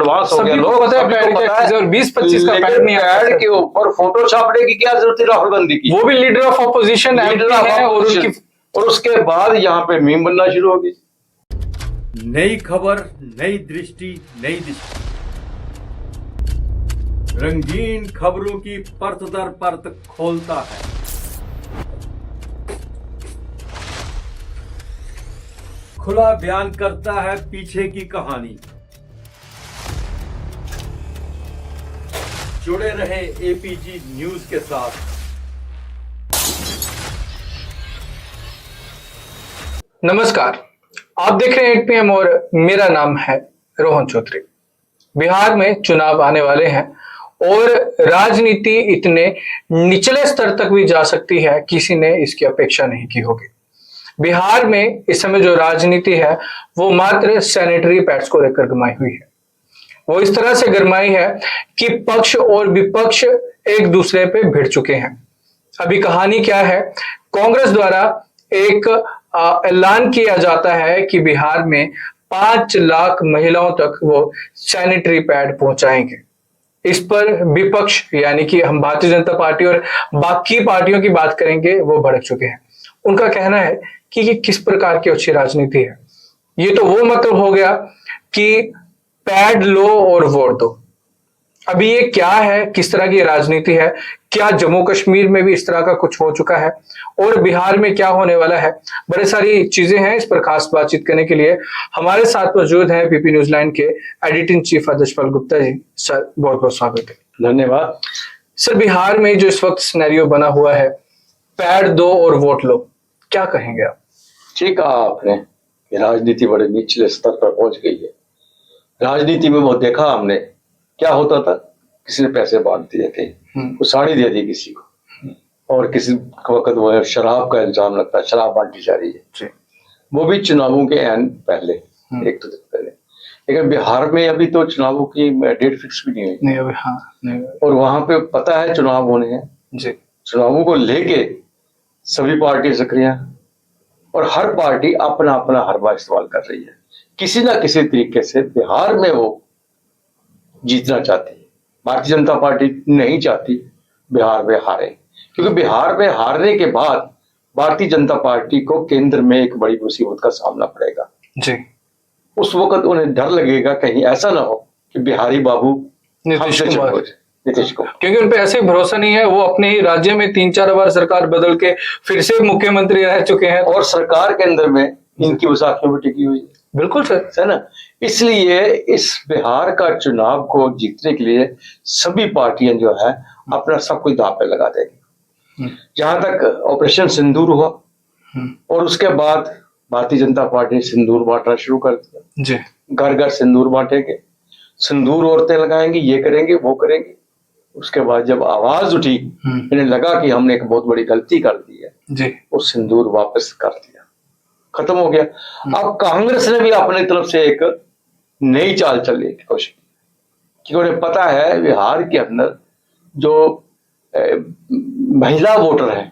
Advance हो गया। लोग पता है पैड क्या चीज है और 20-25 का पैड नहीं आता। पैड के ऊपर फोटो छापने की क्या जरूरत थी राहुल गांधी की? वो भी लीडर ऑफ ऑपोजिशन है और उसके बाद यहाँ पे मीम बनना शुरू हो गई। नई खबर, नई दृष्टि, नई दिशा, रंगीन खबरों की परत दर परत खोलता है। खुला बयान करता है पीछे की कहानी। जुड़े रहे एपीजी न्यूज के साथ। नमस्कार, आप देख रहे हैं 8 PM और मेरा नाम है रोहन चौधरी। बिहार में चुनाव आने वाले हैं और राजनीति इतने निचले स्तर तक भी जा सकती है, किसी ने इसकी अपेक्षा नहीं की होगी। बिहार में इस समय जो राजनीति है वो मात्र सैनिटरी पैड्स को लेकर गरमाई हुई है। वो इस तरह से गरमाई है कि पक्ष और विपक्ष एक दूसरे पे भिड़ चुके हैं। अभी कहानी क्या है? कांग्रेस द्वारा एक ऐलान किया जाता है कि बिहार में 5 लाख महिलाओं तक वो सैनिटरी पैड पहुंचाएंगे। इस पर विपक्ष यानी कि हम भारतीय जनता पार्टी और बाकी पार्टियों की बात करेंगे, वो भड़क चुके हैं। उनका कहना है कि ये किस प्रकार की अच्छी राजनीति है। ये तो वो मतलब हो गया कि पैड लो और वोट दो। अभी ये क्या है, किस तरह की राजनीति है? क्या जम्मू कश्मीर में भी इस तरह का कुछ हो चुका है और बिहार में क्या होने वाला है? बड़ी सारी चीजें हैं। इस पर खास बातचीत करने के लिए हमारे साथ मौजूद हैं पीपी न्यूज लाइन के editing chief आदर्शपाल Gupta ji. Sir बहुत बहुत स्वागत है। धन्यवाद। सर, बिहार में जो इस वक्त सिनेरियो बना हुआ है, पैड दो और वोट लो, क्या कहेंगे आप? ठीक कहा आपने, राजनीति बड़े निचले स्तर पर पहुंच गई है। राजनीति में वो देखा हमने क्या होता था, किसी ने पैसे बांट दिए थे, वो साड़ी दे दी किसी को, और किसी वक्त वो शराब का इल्जाम लगता है, शराब बांटी जा रही है, वो भी चुनावों के एन पहले, एक तो दिन पहले। लेकिन बिहार में अभी तो चुनावों की डेट फिक्स भी नहीं हुई, नहीं अभी, हाँ नहीं। और वहां पे पता है चुनाव होने हैं जी। चुनावों को लेके सभी पार्टी सक्रिय हैं और हर पार्टी अपना अपना हरबा इस्तेमाल कर रही है। किसी ना किसी तरीके से बिहार में वो जीतना चाहती है। भारतीय जनता पार्टी नहीं चाहती बिहार में हारे, क्योंकि बिहार में हारने के बाद भारतीय जनता पार्टी को केंद्र में एक बड़ी मुसीबत का सामना पड़ेगा जी। उस वक्त उन्हें डर लगेगा कहीं ऐसा ना हो कि बिहारी बाबू नीतीश कुमार, क्योंकि उन पे ऐसे भरोसा नहीं है। वो अपने ही राज्य में 3-4 बार सरकार बदल के फिर से मुख्यमंत्री रह चुके हैं और सरकार के अंदर में इनकी वसाखियों में टिकी हुई है। बिल्कुल सर, है ना। इसलिए इस बिहार का चुनाव को जीतने के लिए सभी पार्टियां जो है अपना सब कुछ दांव पे लगा देंगी। जहां तक ऑपरेशन सिंदूर हुआ और उसके बाद भारतीय जनता पार्टी ने सिंदूर बांटना शुरू कर दिया जी। घर घर सिंदूर बांटेंगे, सिंदूर औरतें लगाएंगी, ये करेंगे वो करेंगे। उसके बाद जब आवाज उठी, इन्हें लगा कि हमने एक बहुत बड़ी गलती कर दी है जी, वो सिंदूर वापस कर दिया, खत्म हो गया। अब कांग्रेस ने भी अपनी तरफ से एक नई चाल चलने की कोशिश की, क्योंकि उन्हें पता है बिहार के अंदर जो महिला वोटर है,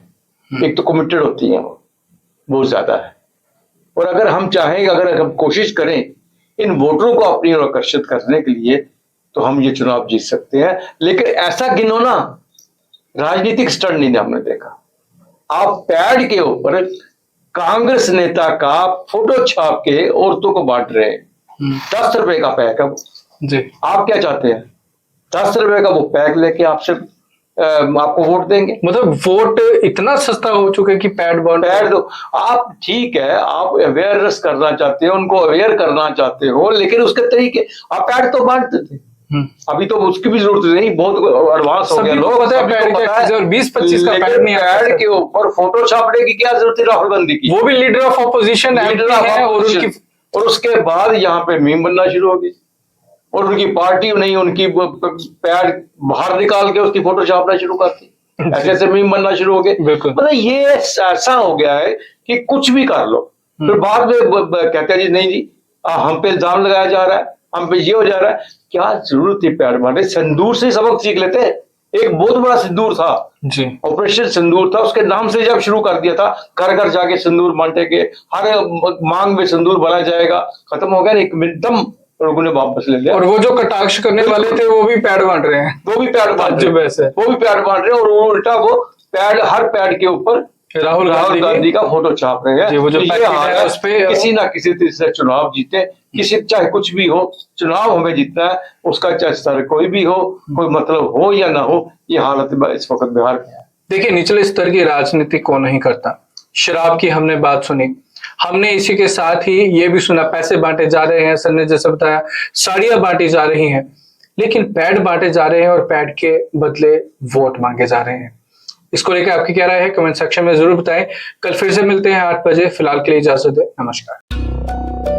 एक तो कमिटेड होती है, वो बहुत ज्यादा है। और अगर हम चाहें, अगर हम कोशिश करें इन वोटरों को अपनी ओर आकर्षित करने के लिए, तो हम ये चुनाव जीत सकते हैं। लेकिन ऐसा घिनौना राजनीतिक स्टंट नहीं हमने देखा। आप पैड के ऊपर कांग्रेस नेता का फोटो छाप के औरतों को बांट रहे हैं। 10 रुपए का पैक है जी। आप क्या चाहते हैं? 10 रुपए का वो पैक लेके आपसे आपको वोट देंगे। मतलब वोट इतना सस्ता हो चुका है कि पैड दो। आप ठीक है, आप अवेयरनेस करना चाहते हो, उनको अवेयर करना चाहते हो, लेकिन उसके तरीके, आप पैड तो बांटते थे, अभी तो उसकी भी जरूरत नहीं, बहुत एडवांस हो गया। लोग पता है पैड क्या चीज है और 20-25 का पैड नहीं आता। पैड के ऊपर फोटो छापने की क्या जरूरत है राहुल गांधी की? वो भी लीडर ऑफ ऑपोजिशन है और उसके बाद यहाँ पे मीम बनना शुरू हो गई और उनकी पार्टी नहीं, उनकी पैड बाहर निकाल के उसकी फोटो छापना शुरू करती, ऐसे ऐसे मीम बनना शुरू हो गए। मतलब ये ऐसा हो गया है कि कुछ भी कर लो, फिर बाद में कहते हैं जी नहीं जी हम पे इल्जाम लगाया जा रहा है, हम पे ये हो जा रहा है। क्या जरूरत थी पैड बांटने? सिंदूर से सबक सीख लेते। एक बहुत बड़ा सिंदूर था जी, ऑपरेशन सिंदूर था, उसके नाम से जब शुरू कर दिया था, घर घर जाके सिंदूर बांटेंगे, हर मांग में सिंदूर भरा जाएगा, खत्म हो गया। एकदम लोगों ने वापस ले लिया। और वो जो कटाक्ष करने वाले थे वो भी पैड बांट रहे हैं, वो भी पैड बांट ताज्जुब रहे ऐसे। वो भी पैड बांट रहे हैं, और वो उल्टा वो पैड, हर पैड के ऊपर राहुल गांधी का फोटो छाप रहे हैं। जी, वो जो तो ये पैकेट है, हाल है, उस पे किसी ना किसी तरह से चुनाव जीते, किसी चाहे कुछ भी हो, चुनाव हमें जीतना है, उसका चाहे स्तर कोई भी हो, कोई मतलब हो या ना हो, ये हालत इस वक्त बिहार की है। देखिए, निचले स्तर की राजनीति कौन नहीं करता। शराब की हमने बात सुनी, हमने इसी के साथ ही ये भी सुना पैसे बांटे जा रहे हैं, सर ने जैसे बताया साड़ियां बांटी जा रही हैं, लेकिन पैड बांटे जा रहे हैं और पैड के बदले वोट मांगे जा रहे हैं। इसको लेकर आपकी क्या राय है, कमेंट सेक्शन में जरूर बताएं। कल फिर से मिलते हैं 8 बजे, फिलहाल के लिए इजाजत दें, नमस्कार।